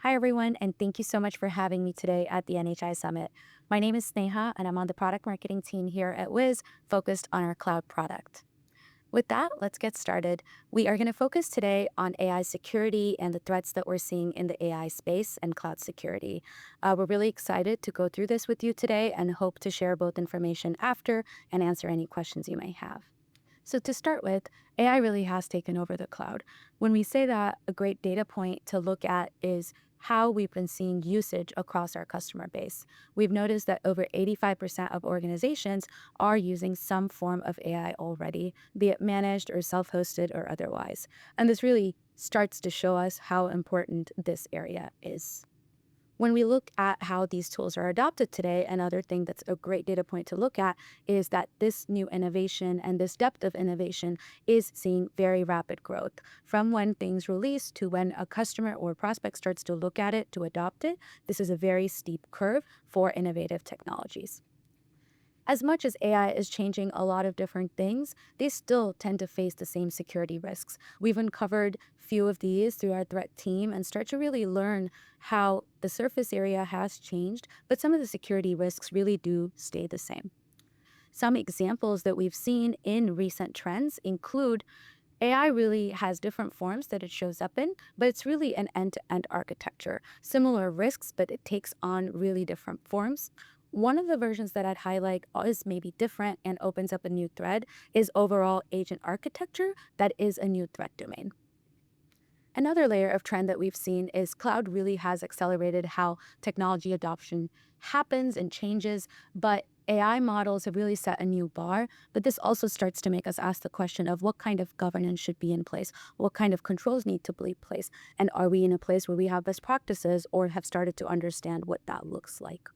Hi, everyone, and thank you so much for having me today at the NHI Summit. My name is Sneha, and I'm on the product marketing team here at Wiz, focused on our cloud product. With that, let's get started. We are going to focus today on AI security and the threats that we're seeing in the AI space and cloud security. We're really excited to go through this with you today and hope to share both information after and answer any questions you may have. So, to start with, AI really has taken over the cloud. When we say that, a great data point to look at is how we've been seeing usage across our customer base. We've noticed that over 85% of organizations are using some form of AI already, be it managed or self hosted or otherwise. And this really starts to show us how important this area is. When we look at how these tools are adopted today, another thing that's a great data point to look at is that this new innovation and this depth of innovation is seeing very rapid growth. From when things release to when a customer or prospect starts to look at it to adopt it, this is a very steep curve for innovative technologies. As much as AI is changing a lot of different things, they still tend to face the same security risks. We've uncovered few of these through our threat team and start to really learn how the surface area has changed, but some of the security risks really do stay the same. Some examples that we've seen in recent trends include AI really has different forms that it shows up in, but it's really an end-to-end architecture. Similar risks, but it takes on really different forms. One of the versions that I'd highlight is maybe different and opens up a new thread is overall agent architecture that is a new threat domain. Another layer of trend that we've seen is cloud really has accelerated how technology adoption happens and changes, but AI models have really set a new bar. But this also starts to make us ask the question of what kind of governance should be in place, what kind of controls need to be in place, and are we in a place where we have best practices or have started to understand what that looks like?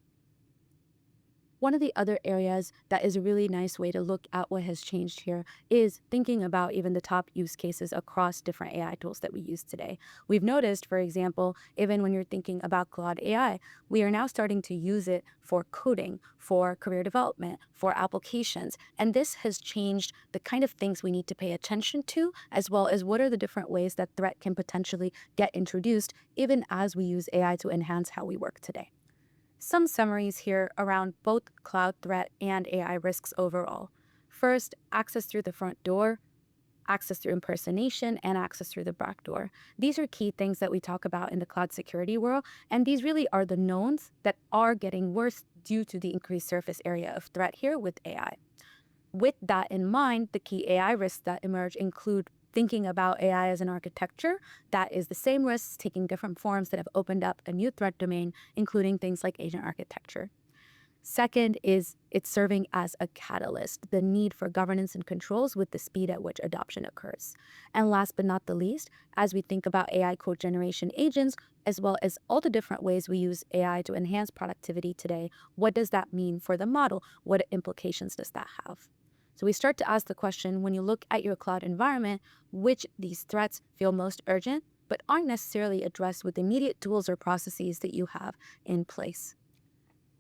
One of the other areas that is a really nice way to look at what has changed here is thinking about even the top use cases across different AI tools that we use today. We've noticed, for example, even when you're thinking about Claude AI, we are now starting to use it for coding, for career development, for applications. And this has changed the kind of things we need to pay attention to, as well as what are the different ways that threat can potentially get introduced, even as we use AI to enhance how we work today. Some summaries here around both cloud threat and AI risks overall. First, access through the front door, access through impersonation, and access through the back door. These are key things that we talk about in the cloud security world, and these really are the knowns that are getting worse due to the increased surface area of threat here with AI. With that in mind, the key AI risks that emerge include thinking about AI as an architecture that is the same risks taking different forms that have opened up a new threat domain, including things like agent architecture. Second is it's serving as a catalyst, the need for governance and controls with the speed at which adoption occurs. And last but not the least, as we think about AI code generation agents, as well as all the different ways we use AI to enhance productivity today, what does that mean for the model? What implications does that have? So we start to ask the question, when you look at your cloud environment, which these threats feel most urgent, but aren't necessarily addressed with immediate tools or processes that you have in place.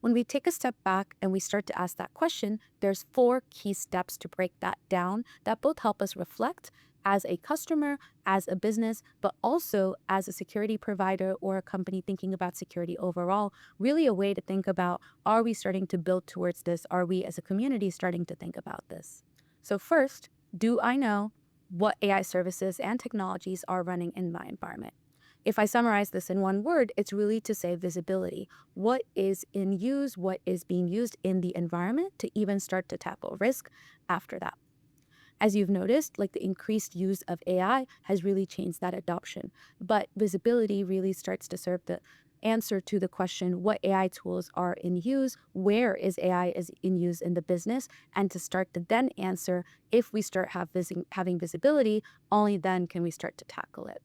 When we take a step back and we start to ask that question, there's four key steps to break that down that both help us reflect as a customer, as a business, but also as a security provider or a company thinking about security overall. Really a way to think about, are we starting to build towards this? Are we as a community starting to think about this? So first, do I know what AI services and technologies are running in my environment? If I summarize this in one word, it's really to say visibility. What is in use, what is being used in the environment to even start to tackle risk after that. As you've noticed, like the increased use of AI has really changed that adoption. But visibility really starts to serve the answer to the question, what AI tools are in use, where is AI is in use in the business, and to start to then answer, if we start having visibility, only then can we start to tackle it.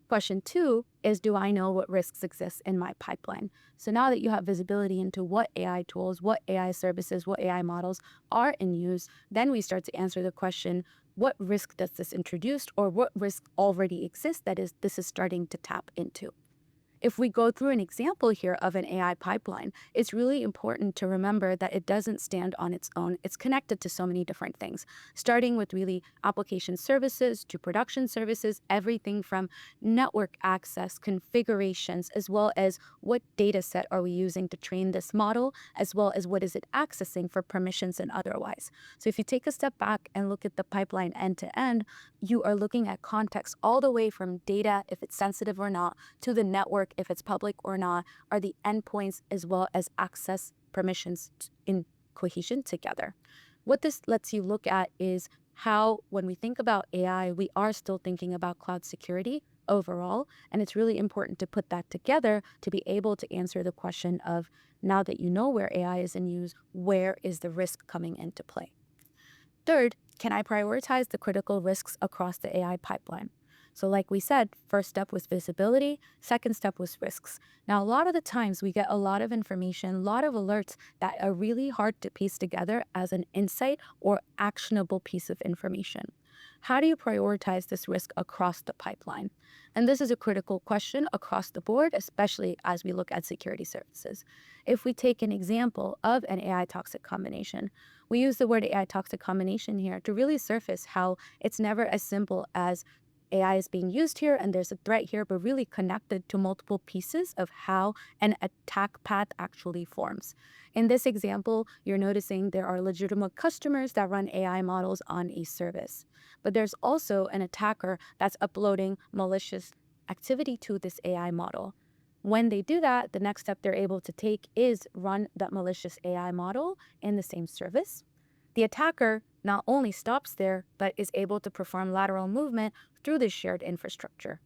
Question two is, do I know what risks exist in my pipeline? So now that you have visibility into what AI tools, what AI services, what AI models are in use, then we start to answer the question, what risk does this introduce, or what risk already exists that is this is starting to tap into? If we go through an example here of an AI pipeline, it's really important to remember that it doesn't stand on its own. It's connected to so many different things, starting with really application services to production services, everything from network access, configurations, as well as what data set are we using to train this model, as well as what is it accessing for permissions and otherwise. So if you take a step back and look at the pipeline end to end, you are looking at context all the way from data, if it's sensitive or not, to the network, if it's public or not, are the endpoints as well as access permissions in cohesion together. What this lets you look at is how, when we think about AI, we are still thinking about cloud security overall. And it's really important to put that together to be able to answer the question of, now that you know where AI is in use, where is the risk coming into play? Third, can I prioritize the critical risks across the AI pipeline? So like we said, first step was visibility, second step was risks. Now, a lot of the times we get a lot of information, a lot of alerts that are really hard to piece together as an insight or actionable piece of information. How do you prioritize this risk across the pipeline? And this is a critical question across the board, especially as we look at security services. If we take an example of an AI toxic combination, we use the word AI toxic combination here to really surface how it's never as simple as AI is being used here and there's a threat here, but really connected to multiple pieces of how an attack path actually forms. In this example, you're noticing there are legitimate customers that run AI models on a service, but there's also an attacker that's uploading malicious activity to this AI model. When they do that, the next step they're able to take is run that malicious AI model in the same service. The attacker not only stops there, but is able to perform lateral movement through the shared infrastructure.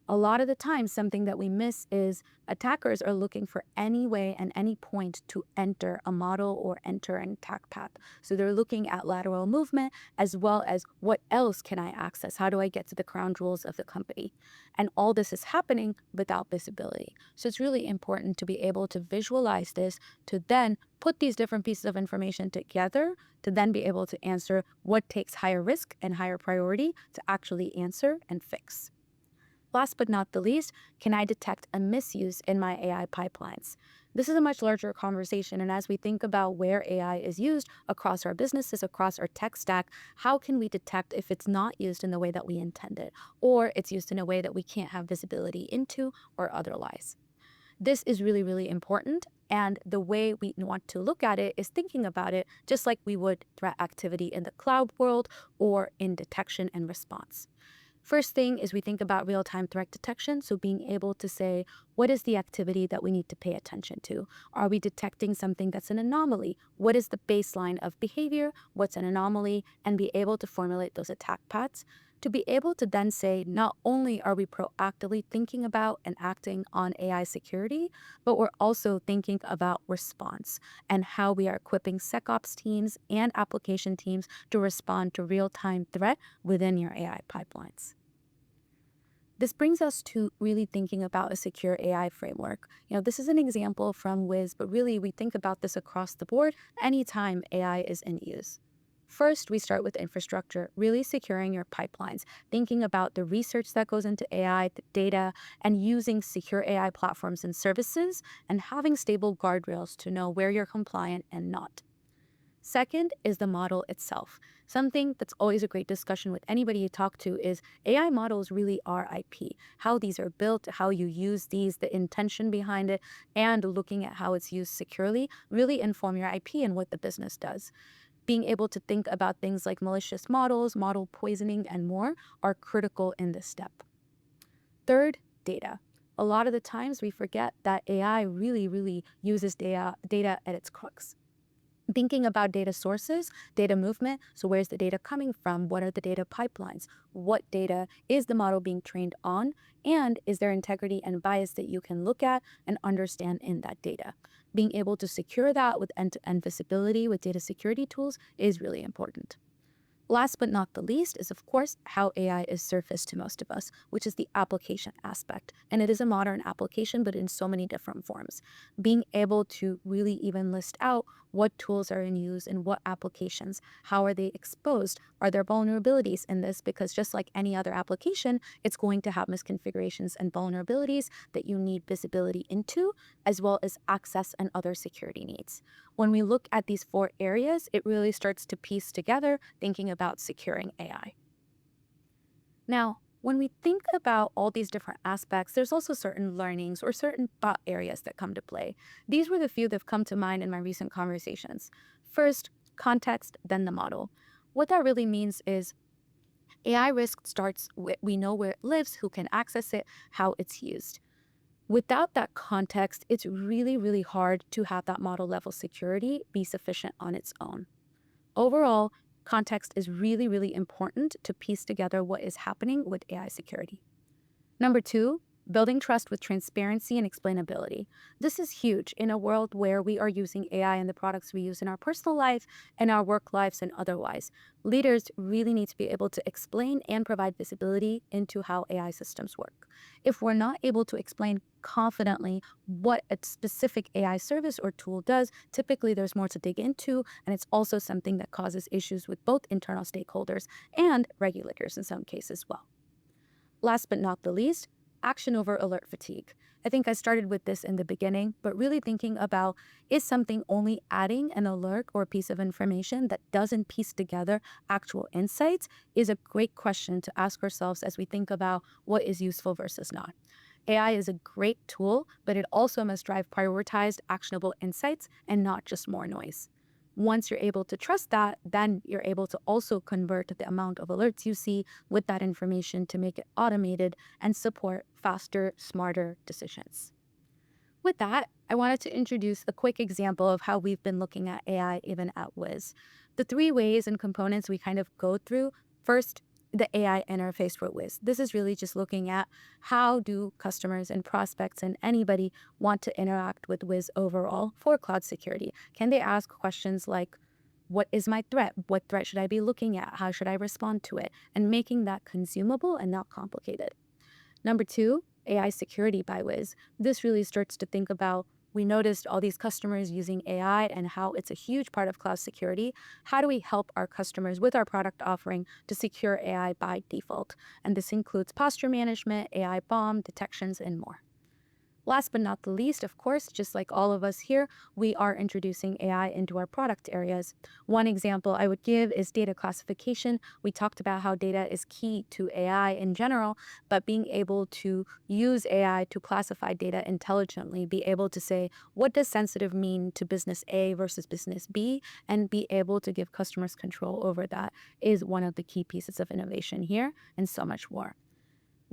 A lot of the time, something that we miss is attackers are looking for any way and any point to enter a model or enter an attack path. So they're looking at lateral movement as well as what else can I access? How do I get to the crown jewels of the company? And all this is happening without visibility. So it's really important to be able to visualize this, to then put these different pieces of information together, to then be able to answer what takes higher risk and higher priority to actually answer and fix. Last but not the least, can I detect a misuse in my AI pipelines? This is a much larger conversation, and as we think about where AI is used across our businesses, across our tech stack, how can we detect if it's not used in the way that we intended, or it's used in a way that we can't have visibility into or otherwise? This is really, really important, and the way we want to look at it is thinking about it just like we would threat activity in the cloud world or in detection and response. First thing is we think about real-time threat detection. So being able to say, what is the activity that we need to pay attention to? Are we detecting something that's an anomaly? What is the baseline of behavior? What's an anomaly? And be able to formulate those attack paths to be able to then say, not only are we proactively thinking about and acting on AI security, but we're also thinking about response and how we are equipping SecOps teams and application teams to respond to real-time threat within your AI pipelines. This brings us to really thinking about a secure AI framework. This is an example from Wiz, but really we think about this across the board anytime AI is in use. First, we start with infrastructure, really securing your pipelines, thinking about the research that goes into AI, the data, and using secure AI platforms and services, and having stable guardrails to know where you're compliant and not. Second is the model itself. Something that's always a great discussion with anybody you talk to is AI models really are IP. How these are built, how you use these, the intention behind it, and looking at how it's used securely really inform your IP and what the business does. Being able to think about things like malicious models, model poisoning, and more are critical in this step. Third, data. A lot of the times we forget that AI really, really uses data at its crux. Thinking about data sources, data movement. So where's the data coming from? What are the data pipelines? What data is the model being trained on? And is there integrity and bias that you can look at and understand in that data? Being able to secure that with end-to-end visibility with data security tools is really important. Last but not the least is, of course, how AI is surfaced to most of us, which is the application aspect. And it is a modern application, but in so many different forms. Being able to really even list out what tools are in use and what applications, how are they exposed? Are there vulnerabilities in this? Because just like any other application, it's going to have misconfigurations and vulnerabilities that you need visibility into, as well as access and other security needs. When we look at these four areas, it really starts to piece together thinking about securing AI. Now, when we think about all these different aspects, there's also certain learnings or certain thought areas that come to play. These were the few that have come to mind in my recent conversations. First, context, then the model. What that really means is AI risk starts with we know where it lives, who can access it, how it's used. Without that context, it's really, really hard to have that model level security be sufficient on its own. Overall, context is really, really important to piece together what is happening with AI security. Number two, building trust with transparency and explainability. This is huge in a world where we are using AI in the products we use in our personal life and our work lives and otherwise. Leaders really need to be able to explain and provide visibility into how AI systems work. If we're not able to explain confidently what a specific AI service or tool does, typically there's more to dig into, and it's also something that causes issues with both internal stakeholders and regulators in some cases as well. Last but not the least, action over alert fatigue. I think I started with this in the beginning, but really thinking about is something only adding an alert or a piece of information that doesn't piece together actual insights is a great question to ask ourselves as we think about what is useful versus not. AI is a great tool, but it also must drive prioritized, actionable insights and not just more noise. Once you're able to trust that, then you're able to also convert the amount of alerts you see with that information to make it automated and support faster, smarter decisions. With that, I wanted to introduce a quick example of how we've been looking at AI even at Wiz. The three ways and components we kind of go through. First, the AI interface for Wiz. This is really just looking at how do customers and prospects and anybody want to interact with Wiz overall for cloud security. Can they ask questions like, what is my threat? What threat should I be looking at? How should I respond to it? And making that consumable and not complicated. Number two, AI security by Wiz. This really starts to think about we noticed all these customers using AI and how it's a huge part of cloud security. How do we help our customers with our product offering to secure AI by default? And this includes posture management, AI bomb detections, and more. Last but not the least, of course, just like all of us here, we are introducing AI into our product areas. One example I would give is data classification. We talked about how data is key to AI in general, but being able to use AI to classify data intelligently, be able to say, what does sensitive mean to business A versus business B, and be able to give customers control over that is one of the key pieces of innovation here, and so much more.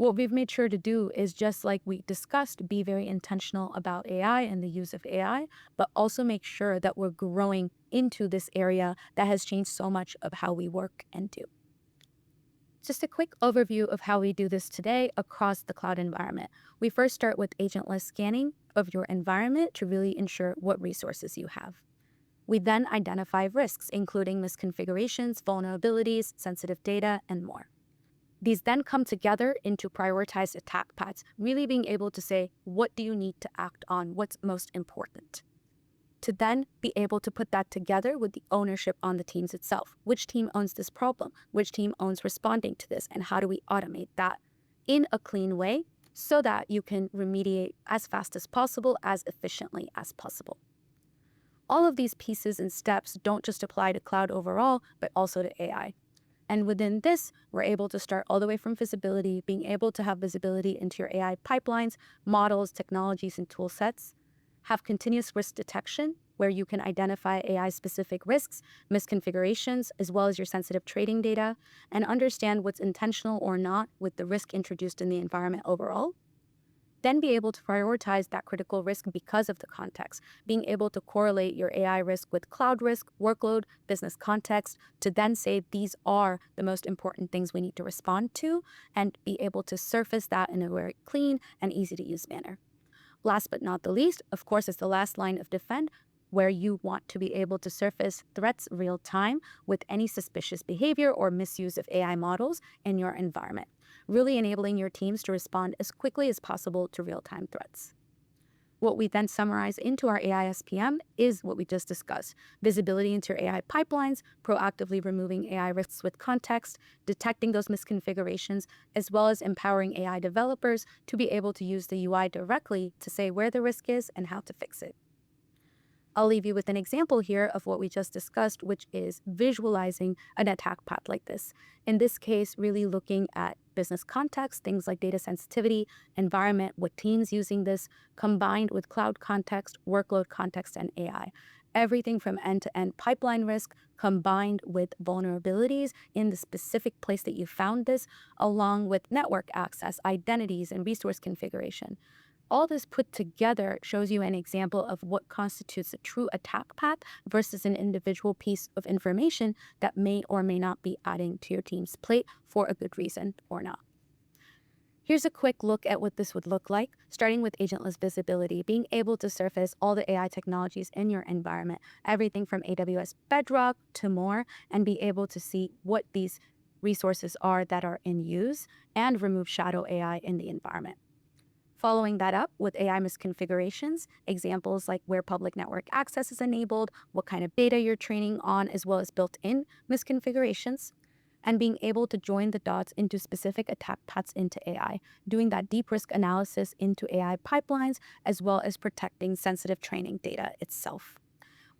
What we've made sure to do is just like we discussed, be very intentional about AI and the use of AI, but also make sure that we're growing into this area that has changed so much of how we work and do. Just a quick overview of how we do this today across the cloud environment. We first start with agentless scanning of your environment to really ensure what resources you have. We then identify risks, including misconfigurations, vulnerabilities, sensitive data, and more. These then come together into prioritized attack paths, really being able to say, what do you need to act on? What's most important? To then be able to put that together with the ownership on the teams itself. Which team owns this problem? Which team owns responding to this? And how do we automate that in a clean way so that you can remediate as fast as possible, as efficiently as possible? All of these pieces and steps don't just apply to cloud overall, but also to AI. And within this, we're able to start all the way from visibility, being able to have visibility into your AI pipelines, models, technologies, and tool sets, have continuous risk detection, where you can identify AI-specific risks, misconfigurations, as well as your sensitive trading data, and understand what's intentional or not with the risk introduced in the environment overall. Then be able to prioritize that critical risk because of the context, being able to correlate your AI risk with cloud risk, workload, business context, to then say these are the most important things we need to respond to, and be able to surface that in a very clean and easy to use manner. Last but not the least, of course, is the last line of defense, where you want to be able to surface threats real time with any suspicious behavior or misuse of AI models in your environment, really enabling your teams to respond as quickly as possible to real time threats. What we then summarize into our AI SPM is what we just discussed: visibility into your AI pipelines, proactively removing AI risks with context, detecting those misconfigurations, as well as empowering AI developers to be able to use the UI directly to say where the risk is and how to fix it. I'll leave you with an example here of what we just discussed, which is visualizing an attack path like this. In this case, really looking at business context, things like data sensitivity, environment, what teams using this, combined with cloud context, workload context, and AI. Everything from end-to-end pipeline risk combined with vulnerabilities in the specific place that you found this, along with network access, identities, and resource configuration. All this put together shows you an example of what constitutes a true attack path versus an individual piece of information that may or may not be adding to your team's plate for a good reason or not. Here's a quick look at what this would look like, starting with agentless visibility, being able to surface all the AI technologies in your environment, everything from AWS Bedrock to more, and be able to see what these resources are that are in use and remove shadow AI in the environment. Following that up with AI misconfigurations, examples like where public network access is enabled, what kind of data you're training on, as well as built-in misconfigurations, and being able to join the dots into specific attack paths into AI, doing that deep risk analysis into AI pipelines, as well as protecting sensitive training data itself.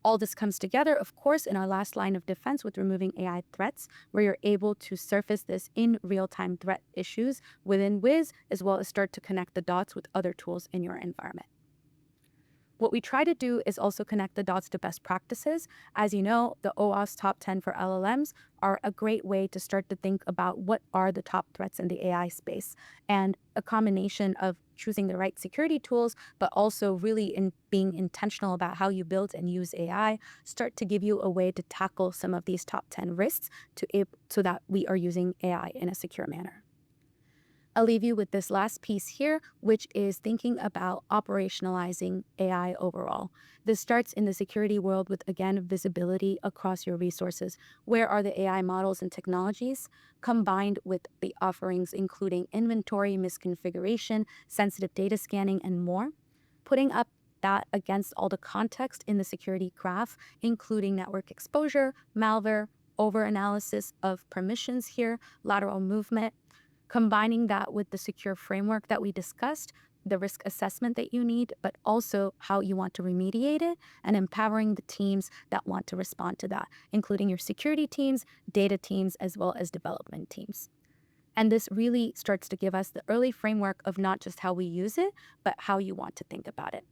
All this comes together, of course, in our last line of defense with removing AI threats, where you're able to surface this in real-time threat issues within Wiz, as well as start to connect the dots with other tools in your environment. What we try to do is also connect the dots to best practices. As you know, the OWASP top 10 for LLMs are a great way to start to think about what are the top threats in the AI space, and a combination of choosing the right security tools, but also really in being intentional about how you build and use AI, start to give you a way to tackle some of these top 10 risks so that we are using AI in a secure manner. I'll leave you with this last piece here, which is thinking about operationalizing AI overall. This starts in the security world with, again, visibility across your resources. Where are the AI models and technologies, combined with the offerings including inventory, misconfiguration, sensitive data scanning, and more? Putting up that against all the context in the security graph, including network exposure, malware, over-analysis of permissions here, lateral movement, combining that with the secure framework that we discussed, the risk assessment that you need, but also how you want to remediate it, and empowering the teams that want to respond to that, including your security teams, data teams, as well as development teams. And this really starts to give us the early framework of not just how we use it, but how you want to think about it.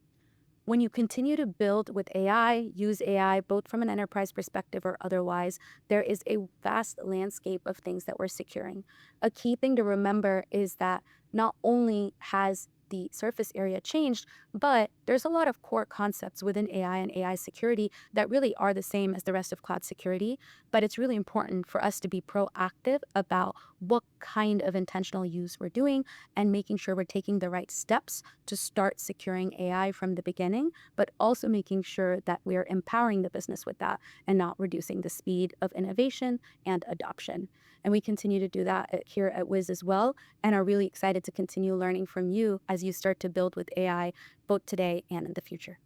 When you continue to build with AI, use AI, both from an enterprise perspective or otherwise, there is a vast landscape of things that we're securing. A key thing to remember is that not only has the surface area changed, but there's a lot of core concepts within AI and AI security that really are the same as the rest of cloud security. But it's really important for us to be proactive about what kind of intentional use we're doing and making sure we're taking the right steps to start securing AI from the beginning, but also making sure that we're empowering the business with that and not reducing the speed of innovation and adoption. And we continue to do that here at Wiz as well, and are really excited to continue learning from you as you start to build with AI both today and in the future.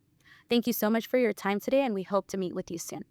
Thank you so much for your time today, and we hope to meet with you soon.